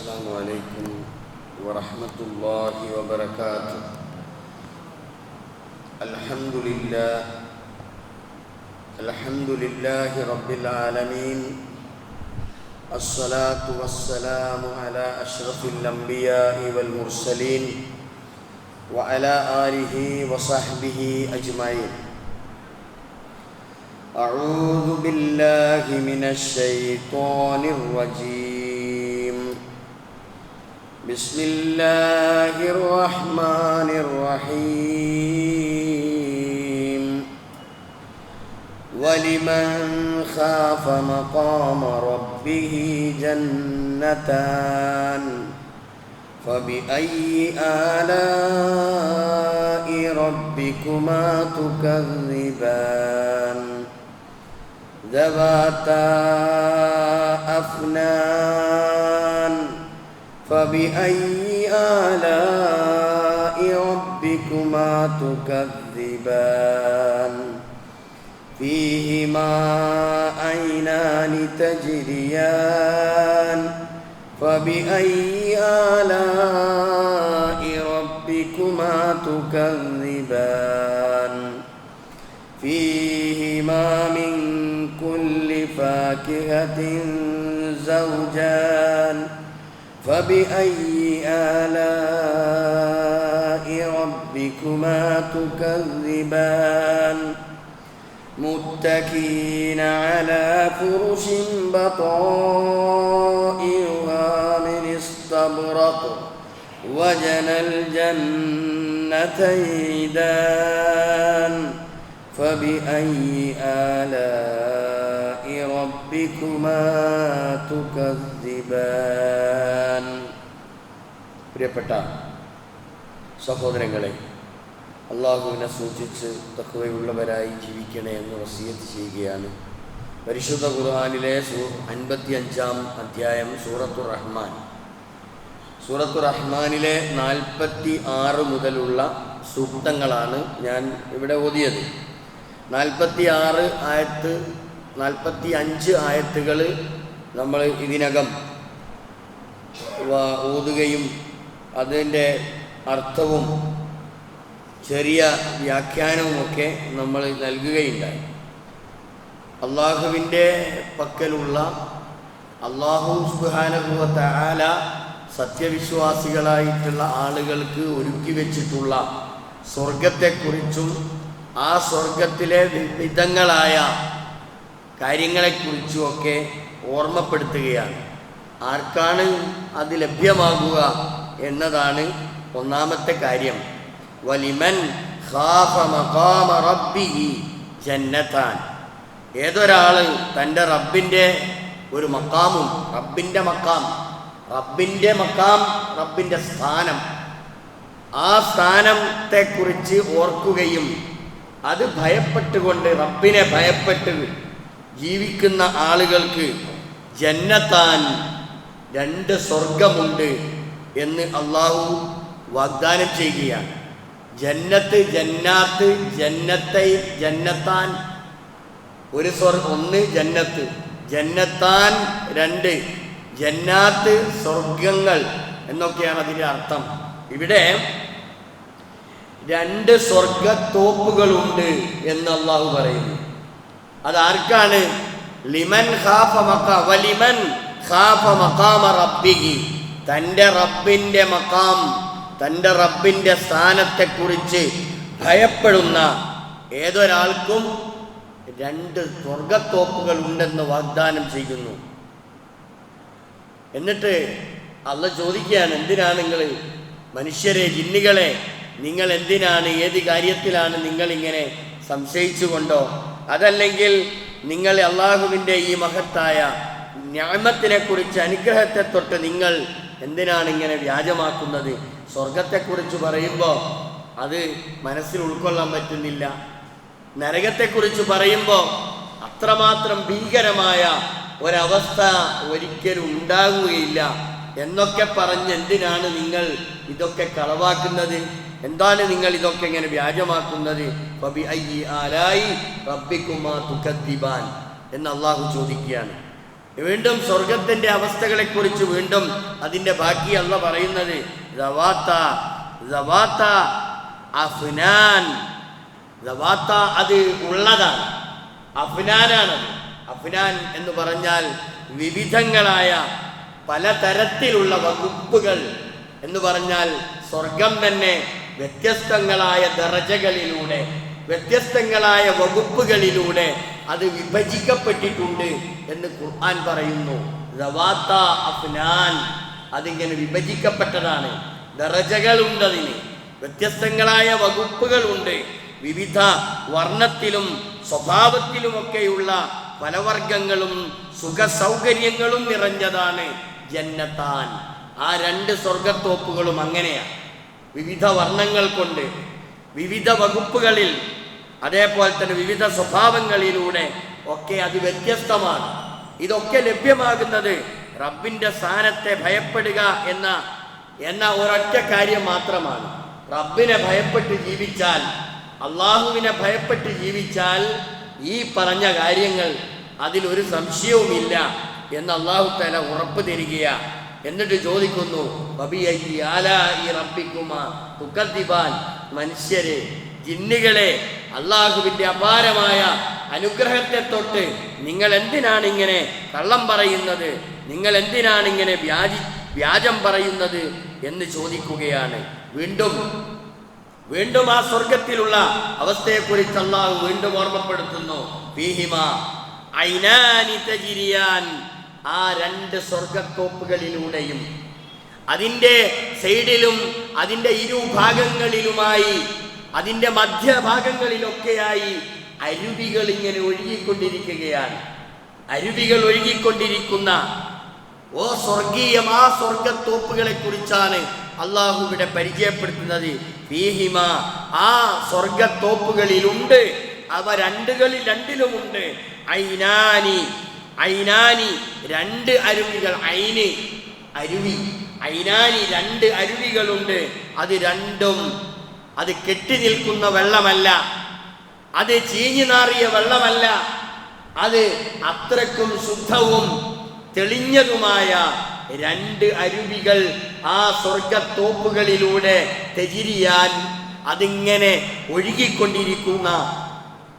السلام عليكم ورحمة الله وبركاته. الحمد لله رب العالمين. الصلاة والسلام على أشرف الأنبياء والمرسلين وعلى آله وصحبه أجمعين. أعوذ بالله من الشيطان الرجيم. بسم الله الرحمن الرحيم. ولمن خاف مقام ربه جنتان فبأي آلاء ربكما تكذبان ذواتا أفنان فبأي آلاء ربكما تكذبان فيهما عينان تجريان فبأي آلاء ربكما تكذبان فيهما من كل فاكهة زوجان فبأي آلاء ربكما تكذبان متكئين على فرش بطائنها من استبرق وجنى الجنتين دان فبأي آلاء ربكما تكذبان. പ്രിയപ്പെട്ട സഹോദരങ്ങളെ, അള്ളാഹുവിനെ സൂക്ഷിച്ച് തഖ്വയുള്ളവരായി ജീവിക്കണേ എന്ന് വസിയത്ത് ചെയ്യുകയാണ്. പരിശുദ്ധ ഖുർആനിലെ 55-ാം അധ്യായം സൂറത്തുർ റഹ്മാൻ. സൂറത്തുർ റഹ്മാനിലെ 46 മുതലുള്ള സൂക്തങ്ങളാണ് ഞാൻ ഇവിടെ ഓതിയത്. 45 ആയത്തുകൾ നമ്മൾ ഇതിനകം ഓതുകയും അതിൻ്റെ അർത്ഥവും ചെറിയ വ്യാഖ്യാനവുമൊക്കെ നമ്മൾ നൽകുകയുണ്ടായി. അള്ളാഹുവിൻ്റെ പക്കലുള്ള അള്ളാഹു സുബ്ഹാനഹു വ തആല സത്യവിശ്വാസികളായിട്ടുള്ള ആളുകൾക്ക് ഒരുക്കി വെച്ചിട്ടുള്ള സ്വർഗത്തെക്കുറിച്ചും ആ സ്വർഗത്തിലെ വിവിധങ്ങളായ കാര്യങ്ങളെക്കുറിച്ചുമൊക്കെ ഓർമ്മപ്പെടുത്തുകയാണ്. ആർക്കാണ് അത് ലഭ്യമാകുക എന്നതാണ് ഒന്നാമത്തെ കാര്യം. വലിമൻ ഖാഫ മഖാമ റബ്ബിഹി ജന്നതാൻ. ഏതൊരാൾ തൻ്റെ റബ്ബിൻ്റെ ഒരു മഖാമും, റബ്ബിൻ്റെ മഖാം, റബ്ബിൻ്റെ സ്ഥാനം, ആ സ്ഥാനത്തെക്കുറിച്ച് ഓർക്കുകയും അത് ഭയപ്പെട്ടുകൊണ്ട്, റബ്ബിനെ ഭയപ്പെട്ട് ജീവിക്കുന്ന ആളുകൾക്ക് ജന്നത്താൻ, 2 സ്വർഗമുണ്ട് എന്ന് അള്ളാഹു വാഗ്ദാനം ചെയ്യുകയാണ്. ജന്നത്ത്, ജന്നാത്ത്, ജന്നത്തൈ, ജന്നത്താൻ, ഒന്ന് ജന്നത്ത്, ജന്നത്താൻ 2, ജന്നാത്ത് സ്വർഗങ്ങൾ എന്നൊക്കെയാണ് അതിൻ്റെ അർത്ഥം. ഇവിടെ 2 സ്വർഗത്തോപ്പുകളുണ്ട് എന്ന് അള്ളാഹു പറയുന്നു. അതാർക്കാണ്? ലിമൻ ഖാഫ വലിമൻ ഖാഫ മഖാമ റബ്ബിഹി, തൻ്റെ റബ്ബിൻ്റെ മഖാം, തൻ്റെ റബ്ബിൻ്റെ സ്ഥാനത്തെക്കുറിച്ച് ഭയപ്പെടുന്ന ഏതൊരാൾക്കും 2 സ്വർഗത്തോപ്പുകൾ ഉണ്ടെന്ന് വാഗ്ദാനം ചെയ്യുന്നു. എന്നിട്ട് അള്ളാഹ് ചോദിക്കുകയാണ്, എന്തിനാണ് നിങ്ങൾ മനുഷ്യരെ, ജിന്നുകളെ, നിങ്ങൾ എന്തിനാണ്, ഏത് കാര്യത്തിലാണ് നിങ്ങളിങ്ങനെ സംശയിച്ചുകൊണ്ടോ, അതല്ലെങ്കിൽ നിങ്ങൾ അള്ളാഹുവിൻ്റെ ഈ മഹത്തായ നിഅമത്തിനെക്കുറിച്ച്, അനുഗ്രഹത്തെ തൊട്ട് നിങ്ങൾ എന്തിനാണ് ഇങ്ങനെ വ്യാജമാക്കുന്നത്? സ്വർഗത്തെക്കുറിച്ച് പറയുമ്പോൾ അത് മനസ്സിൽ ഉൾക്കൊള്ളാൻ പറ്റുന്നില്ല. നരകത്തെക്കുറിച്ച് പറയുമ്പോൾ അത്രമാത്രം ഭീകരമായ ഒരവസ്ഥ ഒരിക്കലും ഉണ്ടാകുകയില്ല എന്നൊക്കെ പറഞ്ഞ് എന്തിനാണ് നിങ്ങൾ ഇതൊക്കെ കളവാക്കുന്നത്? എന്താണ് നിങ്ങൾ ഇതൊക്കെ ഇങ്ങനെ വ്യാജമാക്കുന്നത്? ഫബിഅയ്യി ആലായി റബ്ബിക്കുമാ തുകദ്ദിബാൻ എന്ന് അള്ളാഹു ചോദിക്കുകയാണ്. വീണ്ടും സ്വർഗത്തിന്റെ അവസ്ഥകളെ കുറിച്ച് വീണ്ടും അതിന്റെ ബാക്കി അല്ല പറയുന്നത് അഫ്നാൻ. അത് ഉള്ളതാണ്, അഫ്നാനാണ്. അഫ്നാൻ എന്ന് പറഞ്ഞാൽ വിവിധങ്ങളായ പലതരത്തിലുള്ള വകുപ്പുകൾ എന്ന് പറഞ്ഞാൽ സ്വർഗം തന്നെ വ്യത്യസ്തങ്ങളായ ദറജകളിലൂടെ, വ്യത്യസ്തങ്ങളായ വകുപ്പുകളിലൂടെ അത് വിഭജിക്കപ്പെട്ടിട്ടുണ്ട് എന്ന് ഖുർആൻ പറയുന്നു. അഫ്നാൻ, അതിങ്ങനെ വിഭജിക്കപ്പെട്ടതാണ്. ദറജകളുണ്ട്, അതിന് വ്യത്യസ്തങ്ങളായ വകുപ്പുകളുണ്ട്. വിവിധ വർണ്ണത്തിലും സ്വഭാവത്തിലുമൊക്കെയുള്ള ഫലവർഗങ്ങളും സുഖ സൗകര്യങ്ങളും നിറഞ്ഞതാണ് ജന്നത്താൻ. ആ രണ്ട് സ്വർഗത്തോപ്പുകളും അങ്ങനെയാണ്, വിവിധ വർണ്ണങ്ങൾ കൊണ്ട്, വിവിധ വകുപ്പുകളിൽ, അതേപോലെ തന്നെ വിവിധ സ്വഭാവങ്ങളിലൂടെ ഒക്കെ അത് വ്യത്യസ്തമാണ്. ഇതൊക്കെ ലഭ്യമാകുന്നത് റബ്ബിന്റെ സ്ഥാനത്തെ ഭയപ്പെടുക എന്ന ഒരൊറ്റ കാര്യം മാത്രമാണ്. റബ്ബിനെ ഭയപ്പെട്ട് ജീവിച്ചാൽ, അള്ളാഹുവിനെ ഭയപ്പെട്ട് ജീവിച്ചാൽ ഈ പറഞ്ഞ കാര്യങ്ങൾ അതിലൊരു സംശയവുമില്ല എന്ന് അള്ളാഹു തആല ഉറപ്പ് തരികയാണ്. എന്നിട്ട് ചോദിക്കുന്നു, മനുഷ്യരെ, ജിന്നുകളെ, അള്ളാഹുവിന്റെ അപാരമായ അനുഗ്രഹത്തെ തൊട്ട് നിങ്ങൾ എന്തിനാണ് ഇങ്ങനെ കള്ളം പറയുന്നത്, നിങ്ങൾ എന്തിനാണ് ഇങ്ങനെ വ്യാജം പറയുന്നത് എന്ന് ചോദിക്കുകയാണ്. വീണ്ടും ആ സ്വർഗത്തിലുള്ള അവസ്ഥയെക്കുറിച്ച് അള്ളാഹു വീണ്ടും ഓർമ്മപ്പെടുത്തുന്നു. ഫീഹിമാ ഐനാനി തജ്രിയാൻ, ആ രണ്ട് സ്വർഗത്തോപ്പുകളിലൂടെയും അതിൻ്റെ സൈഡിലും അതിൻ്റെ ഇരുഭാഗങ്ങളിലുമായി, അതിൻ്റെ മധ്യഭാഗങ്ങളിലൊക്കെയായി അരുവികൾ ഇങ്ങനെ ഒഴുകിക്കൊണ്ടിരിക്കുകയാണ്. അരുവികൾ ഒഴുകിക്കൊണ്ടിരിക്കുന്ന ഓ സ്വർഗീയം, ആ സ്വർഗത്തോപ്പുകളെ കുറിച്ചാണ് അള്ളാഹു ഇവിടെ പരിചയപ്പെടുത്തുന്നത്. ഫീഹിമ, ആ സ്വർഗത്തോപ്പുകളിലുണ്ട്, അവ രണ്ടിലുമുണ്ട്. ഐനാനി, രണ്ട് അരുവികൾ. അരുവി, ഐനാനി, രണ്ട് അരുവികളുണ്ട്. അത് രണ്ടും അത് കെട്ടി നിൽക്കുന്ന വെള്ളമല്ല, അത് ചീഞ്ഞു നാറിയ വെള്ളമല്ല, അത് അത്രക്കും ശുദ്ധവും തെളിഞ്ഞതുമായ രണ്ട് അരുവികൾ ആ സ്വർഗത്തോപ്പുകളിലൂടെ തെജിരിയാൻ, അതിങ്ങനെ ഒഴുകിക്കൊണ്ടിരിക്കുന്ന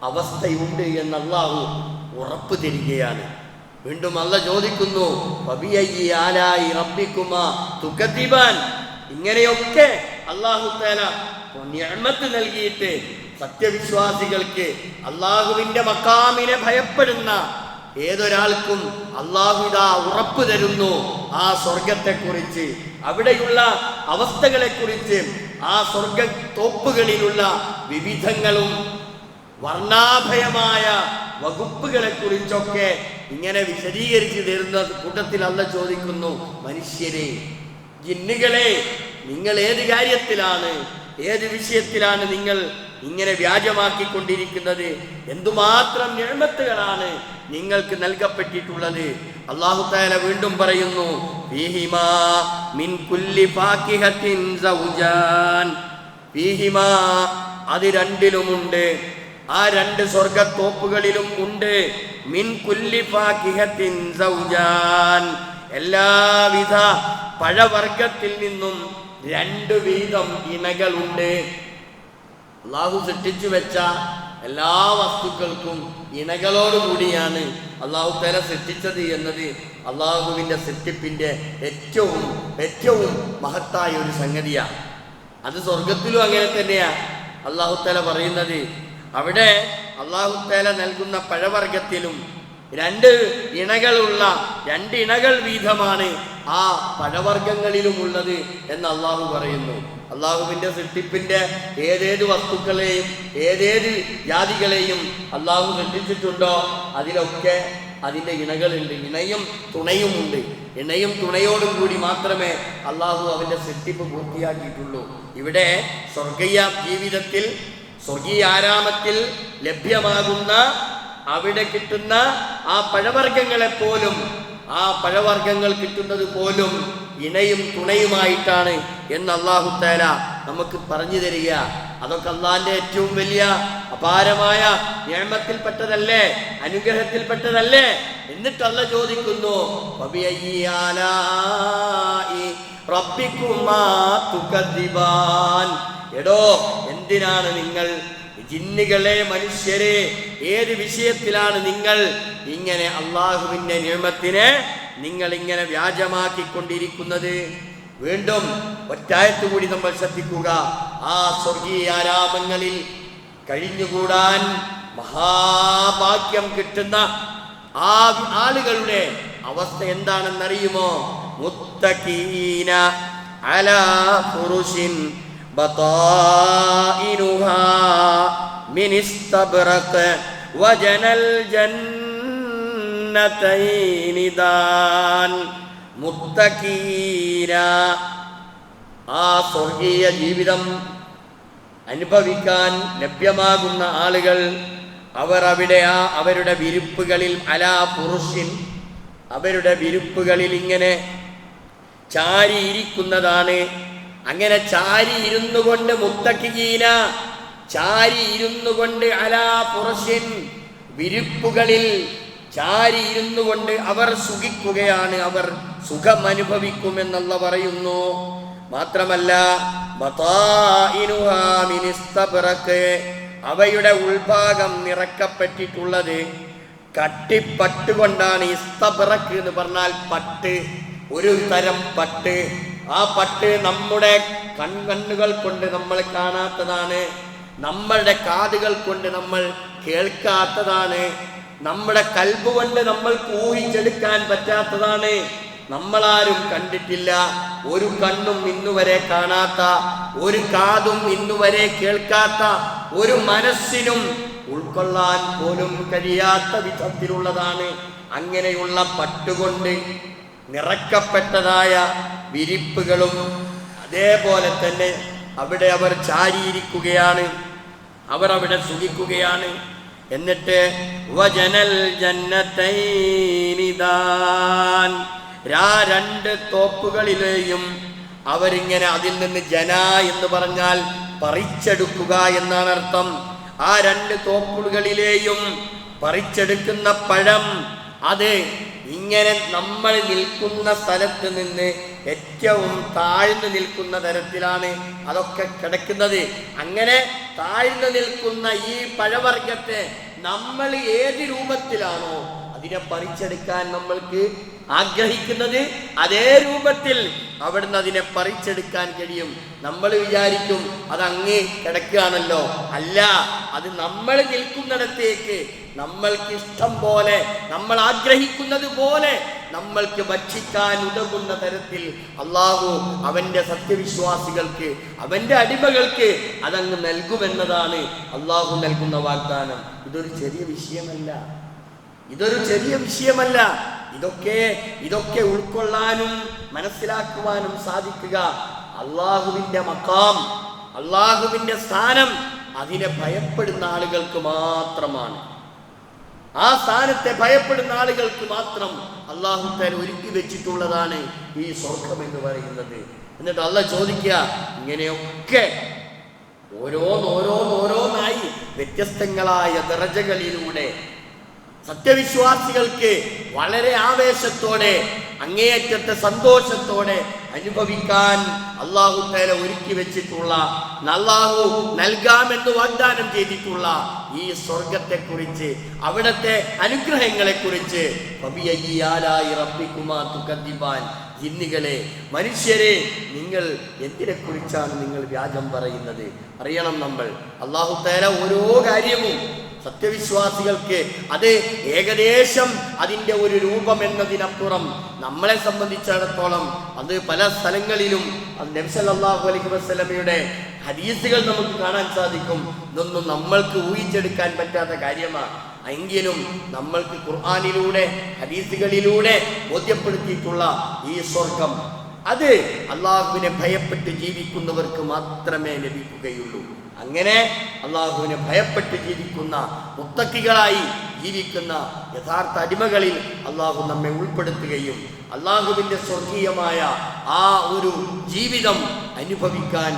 അവസ്ഥയുണ്ട് എന്ന് അല്ലാഹു ഉറപ്പ് തരികയാണ്. വീണ്ടും അല്ലാഹു ചോദിക്കുന്നു, ഫബിഅയ്യി ആലാഇ റബ്ബികുമാ തുകദിബാൻ. ഇങ്ങനെയൊക്കെ അല്ലാഹു തആല നിഅമത്ത് നൽകിയിട്ട് സത്യവിശ്വാസികൾക്ക്, അല്ലാഹുവിന്റെ മഖാമിനെ ഭയപ്പെടുന്ന ഏതൊരാൾക്കും അല്ലാഹു ഇതാ ഉറപ്പ് തരുന്നു ആ സ്വർഗത്തെക്കുറിച്ച്, അവിടെയുള്ള അവസ്ഥകളെക്കുറിച്ച്, ആ സ്വർഗത്തോപ്പുകളിലുള്ള വിവിധങ്ങളും വർണ്ണാഭയമായ വകുപ്പുകളെ കുറിച്ചൊക്കെ ഇങ്ങനെ വിശദീകരിച്ച് തരുന്ന കൂട്ടത്തിൽ അല്ലാഹു ചോദിക്കുന്നു, മനുഷ്യരെ, ജിന്നുകളെ, നിങ്ങൾ ഏത് കാര്യത്തിലാണ്, ഏത് വിഷയത്തിലാണ് നിങ്ങൾ ഇങ്ങനെ വ്യാജമാക്കിക്കൊണ്ടിരിക്കുന്നത്? എന്തുമാത്രം നിഅമത്തുകളാണ് നിങ്ങൾക്ക് നൽകപ്പെട്ടിട്ടുള്ളത്. അല്ലാഹു തആല വീണ്ടും പറയുന്നു, ഫീഹിമാ മിൻ കുല്ലി ഫാകിഹത്തിൻ സൗജാൻ. ഫീഹിമാ, അത് രണ്ടിലുമുണ്ട്, ആ രണ്ട് സ്വർഗത്തോപ്പുകളിലും ഉണ്ട്. മിൻ കുല്ലി ഫാകിഹത്തിൻ സൗജാൻ, എല്ലാവിധ പഴവർഗത്തിൽ നിന്നും രണ്ട് വീതം ഇണകളുണ്ട്. അള്ളാഹു സൃഷ്ടിച്ചു വെച്ച എല്ലാ വസ്തുക്കൾക്കും ഇണകളോടുകൂടിയാണ് അള്ളാഹു തആല സൃഷ്ടിച്ചത് എന്നത് അള്ളാഹുവിൻ്റെ സൃഷ്ടിപ്പിൻ്റെ ഏറ്റവും മഹത്തായ ഒരു സംഗതിയാണ്. അത് സ്വർഗത്തിലും അങ്ങനെ തന്നെയാണ് അള്ളാഹു തആല പറയുന്നത്. അവിടെ അള്ളാഹു തആല നൽകുന്ന പഴവർഗത്തിലും രണ്ട് ഇണകൾ വീതമാണ് ആ പഴവർഗങ്ങളിലുമുള്ളത് എന്ന് അള്ളാഹു പറയുന്നു. അള്ളാഹുവിൻ്റെ സൃഷ്ടിപ്പിൻ്റെ ഏതേത് വസ്തുക്കളെയും ഏതേത് ജാതികളെയും അള്ളാഹു സൃഷ്ടിച്ചിട്ടുണ്ടോ അതിലൊക്കെ അതിൻ്റെ ഇണകളുണ്ട്, ഇണയും തുണയുമുണ്ട്. ഇണയും തുണയോടും കൂടി മാത്രമേ അള്ളാഹു അവൻ്റെ സൃഷ്ടിപ്പ് പൂർത്തിയാക്കിയിട്ടുള്ളൂ. ഇവിടെ സ്വർഗീയ ജീവിതത്തിൽ, സ്വർഗീയ ആരാമത്തിൽ ലഭ്യമാകുന്ന, അവിടെ കിട്ടുന്ന ആ പഴവർഗ്ഗങ്ങളെപ്പോലും, ആ പഴവർഗ്ഗങ്ങൾ കിട്ടുന്നത് പോലും ഇണയും തുണയുമായിട്ടാണ് എന്ന് അല്ലാഹു തആല നമുക്ക് പറഞ്ഞു തരിക. അതൊക്കെ അള്ളാന്റെ ഏറ്റവും വലിയ അപാരമായ നിഅമത്തിൽപ്പെട്ടതല്ലേ, അനുഗ്രഹത്തിൽപ്പെട്ടതല്ലേ? എന്നിട്ട് അല്ലാഹ് ചോദിക്കുന്നു, ഫബിഅയ്യി ആലാഇ റബ്ബികുമാ തുകദ്ദിബാൻ. എടോ, എന്തിനാണ് നിങ്ങൾ ജിന്നുകളെ, മനുഷ്യരെ, ഏത് വിഷയത്തിലാണ് നിങ്ങൾ ഇങ്ങനെ അള്ളാഹുവിന്റെ നിഅമത്തിനെ നിങ്ങൾ ഇങ്ങനെ വ്യാജമാക്കിക്കൊണ്ടിരിക്കുന്നത്? വീണ്ടും ഒറ്റായത്ത് കൂടി നമ്മൾ ശ്രദ്ധിക്കുക. ആ സ്വർഗീയ ആരാമങ്ങളിൽ കഴിഞ്ഞുകൂടാൻ മഹാഭാഗ്യം കിട്ടുന്ന ആ ആളുകളുടെ അവസ്ഥ എന്താണെന്നറിയുമോ? മുത്തഖീന അലാ ഫുറുശിൻ ബതാഇനുഹാ മിൻ ഇസ്തബ്റഖ് വജനൽ ജന്നതൈനി ദാൻ. മുത്തഖീന, ആ സ്വർഗീയ ജീവിതം അനുഭവിക്കാൻ ലഭ്യമാകുന്ന ആളുകൾ, അവർ അവിടെ അവരുടെ വിരിപ്പുകളിൽ അലാ ഫുറുശിൻ, അവരുടെ വിരിപ്പുകളിൽ ഇങ്ങനെ ചാരിയിരിക്കുന്നതാണ്. അങ്ങനെ ചാരി ഇരുന്നു കൊണ്ട്, മുത്തഖീന, ചാരി ഇരുന്നു കൊണ്ട്, അലാ ഫുറുശിൻ, വിരിപ്പുകളിൽ ചാരി ഇരുന്നു കൊണ്ട് അവർ സുഖിക്കുകയാണ്, അവർ സുഖം അനുഭവിക്കുമെന്നുള്ള പറയുന്നു. മാത്രമല്ല, ബതാഇനുഹാ മിൻ ഇസ്തബ്റഖ്, അവയുടെ ഉൾഭാഗം നിറക്കപ്പെട്ടിട്ടുള്ളത് കട്ടിപ്പട്ട് കൊണ്ടാണ്. ഇസ്തബ്റഖ് എന്ന് പറഞ്ഞാൽ പട്ട്, ഒരു തരം പട്ട്. ആ പട്ട് നമ്മുടെ കണ്ണുകൾ കൊണ്ട് നമ്മൾ കാണാത്തതാണ്, നമ്മളുടെ കാതുകൾ കൊണ്ട് നമ്മൾ കേൾക്കാത്തതാണ്, നമ്മുടെ കൽബ് കൊണ്ട് നമ്മൾ ഊഹിച്ചെടുക്കാൻ പറ്റാത്തതാണ്. നമ്മളാരും കണ്ടിട്ടില്ല, ഒരു കണ്ണും ഇന്നുവരെ കാണാത്ത, ഒരു കാതും ഇന്നുവരെ കേൾക്കാത്ത, ഒരു മനസ്സിനും ഉൾക്കൊള്ളാൻ പോലും കഴിയാത്ത വിധത്തിലുള്ളതാണ്. അങ്ങനെയുള്ള പട്ടുകൊണ്ട് നിറക്കപ്പെട്ടതായ വിരിപ്പുകളും അതേപോലെ തന്നെ അവിടെ അവർ ചാരിയിരിക്കുകയാണ്, അവർ അവിടെ സുഖിക്കുകയാണ്. എന്നിട്ട് വജനൽ ജന്നതൈനി ദാൻ, രണ്ട് തോപ്പുകളിലെയും അവരിങ്ങനെ അതിൽ നിന്ന് ജന എന്ന് പറഞ്ഞാൽ പറിച്ചെടുക്കുക എന്നാണ് അർത്ഥം. ആ രണ്ട് തോപ്പുകളിലെയും പറിച്ചെടുക്കുന്ന പഴം അത് ഇങ്ങനെ നമ്മൾ നിൽക്കുന്ന സ്ഥലത്ത് നിന്ന് ഏറ്റവും താഴ്ന്നു നിൽക്കുന്ന തരത്തിലാണ് അതൊക്കെ കിടക്കുന്നത്. അങ്ങനെ താഴ്ന്നു നിൽക്കുന്ന ഈ പഴവർഗത്തെ നമ്മൾ ഏത് രൂപത്തിലാണോ അതിനെ പറിച്ചെടുക്കാൻ നമ്മൾക്ക് ആഗ്രഹിക്കുന്നത്, അതേ രൂപത്തിൽ അവിടുന്ന് അതിനെ പറിച്ചെടുക്കാൻ കഴിയും. നമ്മൾ വിചാരിക്കും അത് അങ്ങ് കിടക്കുകയാണല്ലോ. അല്ല, അത് നമ്മൾ നിൽക്കുന്നിടത്തേക്ക് നമ്മൾക്ക് ഇഷ്ടം പോലെ, നമ്മൾ ആഗ്രഹിക്കുന്നത് പോലെ നമ്മൾക്ക് ഭക്ഷിക്കാൻ ഉതകുന്ന തരത്തിൽ അള്ളാഹു അവന്റെ സത്യവിശ്വാസികൾക്ക്, അവന്റെ അടിമകൾക്ക് അതങ്ങ് നൽകുമെന്നതാണ് അള്ളാഹു നൽകുന്ന വാഗ്ദാനം. ഇതൊരു ചെറിയ വിഷയമല്ല, ഇതൊരു ചെറിയ വിഷയമല്ല. ഇതൊക്കെ ഉൾക്കൊള്ളാനും മനസ്സിലാക്കുവാനും സാധിക്കുക അള്ളാഹുവിന്റെ മഖാം, അള്ളാഹുവിന്റെ സ്ഥാനം, അതിനെ ഭയപ്പെടുന്ന ആളുകൾക്ക് മാത്രമാണ്. ആ സ്ഥാനത്തെ ഭയപ്പെടുന്ന ആളുകൾക്ക് മാത്രം അള്ളാഹു തആല ഒരുക്കി വെച്ചിട്ടുള്ളതാണ് ഈ സ്വർഗം എന്ന് പറയുന്നത്. എന്നിട്ട് അള്ളാഹ് ചോദിക്കുക, ഇങ്ങനെയൊക്കെ ഓരോന്നായി വ്യത്യസ്തങ്ങളായ ദറജകളിലൂടെ സത്യവിശ്വാസികൾക്ക് വളരെ ആവേശത്തോടെ, അങ്ങേയറ്റത്തെ സന്തോഷത്തോടെ അനുഭവിക്കാൻ അല്ലാഹു തആല ഒരുക്കി വെച്ചിട്ടുള്ള, അല്ലാഹു നൽകാമെന്ന് വാഗ്ദാനം ചെയ്തിട്ടുള്ള ഈ സ്വർഗത്തെക്കുറിച്ച്, അവിടുത്തെ അനുഗ്രഹങ്ങളെക്കുറിച്ച് ഫബിഅയ്യി ആലാഇ റബ്ബികുമാ തുകദ്ദിബാൻ, ജിന്നുകളെ, മനുഷ്യരെ, നിങ്ങൾ എന്തിനെക്കുറിച്ചാണ് നിങ്ങൾ വ്യാജം പറയുന്നത്? അറിയണം നമ്മൾ, അല്ലാഹു തആല ഓരോ കാര്യവും സത്യവിശ്വാസികൾക്ക് അത് ഏകദേശം അതിൻ്റെ ഒരു രൂപം എന്നതിനപ്പുറം നമ്മളെ സംബന്ധിച്ചിടത്തോളം അത് പല സ്ഥലങ്ങളിലും നബി സല്ലല്ലാഹു അലൈഹി വസല്ലമയുടെ ഹദീസുകൾ നമുക്ക് കാണാൻ സാധിക്കും. ഇതൊന്നും നമ്മൾക്ക് ഊഹിച്ചെടുക്കാൻ പറ്റാത്ത കാര്യമാണ്. എങ്കിലും നമ്മൾക്ക് ഖുർആനിലൂടെ, ഹദീസുകളിലൂടെ ബോധ്യപ്പെടുത്തിയിട്ടുള്ള ഈ സ്വർഗം, അത് അള്ളാഹുവിനെ ഭയപ്പെട്ട് ജീവിക്കുന്നവർക്ക് മാത്രമേ ലഭിക്കുകയുള്ളൂ. അങ്ങനെ അള്ളാഹുവിനെ ഭയപ്പെട്ട് ജീവിക്കുന്ന, മുത്തക്കികളായി ജീവിക്കുന്ന യഥാർത്ഥ അടിമകളിൽ അള്ളാഹു നമ്മെ ഉൾപ്പെടുത്തുകയും അള്ളാഹുവിൻ്റെ സ്വർഗീയമായ ആ ഒരു ജീവിതം അനുഭവിക്കാൻ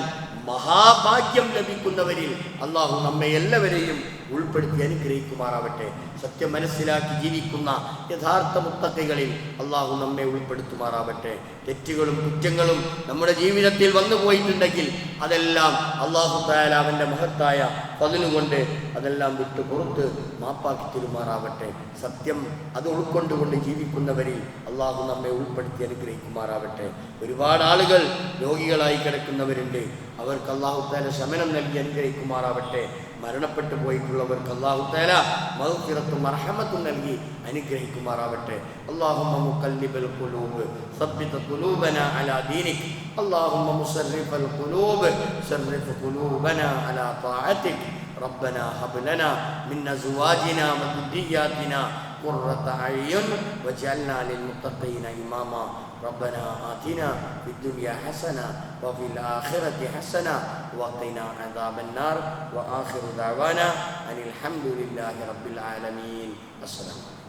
മഹാഭാഗ്യം ലഭിക്കുന്നവരിൽ അള്ളാഹു നമ്മെ എല്ലാവരെയും ഉൾപ്പെടുത്തി അനുഗ്രഹിക്കുമാറാവട്ടെ. സത്യം മനസ്സിലാക്കി ജീവിക്കുന്ന യഥാർത്ഥ മുത്തഖികളിൽ അള്ളാഹു നമ്മെ ഉൾപ്പെടുത്തുമാറാവട്ടെ. തെറ്റുകളും കുറ്റങ്ങളും നമ്മുടെ ജീവിതത്തിൽ വന്നു പോയിട്ടുണ്ടെങ്കിൽ അതെല്ലാം അള്ളാഹു തആല അവൻ്റെ മഹത്തായ ഫദ്ലുകൊണ്ട് അതെല്ലാം വിട്ടു പുറത്ത് മാപ്പാക്കി തരുമാറാവട്ടെ. സത്യം അത് ഉൾക്കൊണ്ടുകൊണ്ട് ജീവിക്കുന്നവരിൽ അള്ളാഹു നമ്മെ ഉൾപ്പെടുത്തി അനുഗ്രഹിക്കുമാറാവട്ടെ. ഒരുപാട് ആളുകൾ രോഗികളായി കിടക്കുന്നവരുണ്ട്. അവർക്ക് അള്ളാഹു തആല ശമനം നൽകി അനുഗ്രഹിക്കുമാറാവട്ടെ. മരണപ്പെട്ടു പോയിട്ടുള്ളവർക്ക് അല്ലാഹു തആല മഗ്ഫിറത്തും മർഹമത്തും നൽകി അനുഗ്രഹിക്കുമാറാവട്ടെ. അല്ലാഹുമ്മ മുഖല്ലിബൽ ഖുലൂബ് സബ്ബിത് ഖുലൂബനാ അലാ ദീനിക് അല്ലാഹുമ്മ മുസർരിഫൽ ഖുലൂബ് സർരിഫ് ഖുലൂബനാ അലാ ത്വാഅതിക് റബ്ബനാ ഹബ് ലനാ മിൻ അസ്വാജിനാ വദുരിയാതിനാ قرة أعين واجعلنا للمتقين إماما ربنا آتنا في الدنيا حسنة وفي الآخرة حسنة وقنا عذاب النار وآخر دعوانا أن الحمد لله رب العالمين. السلام.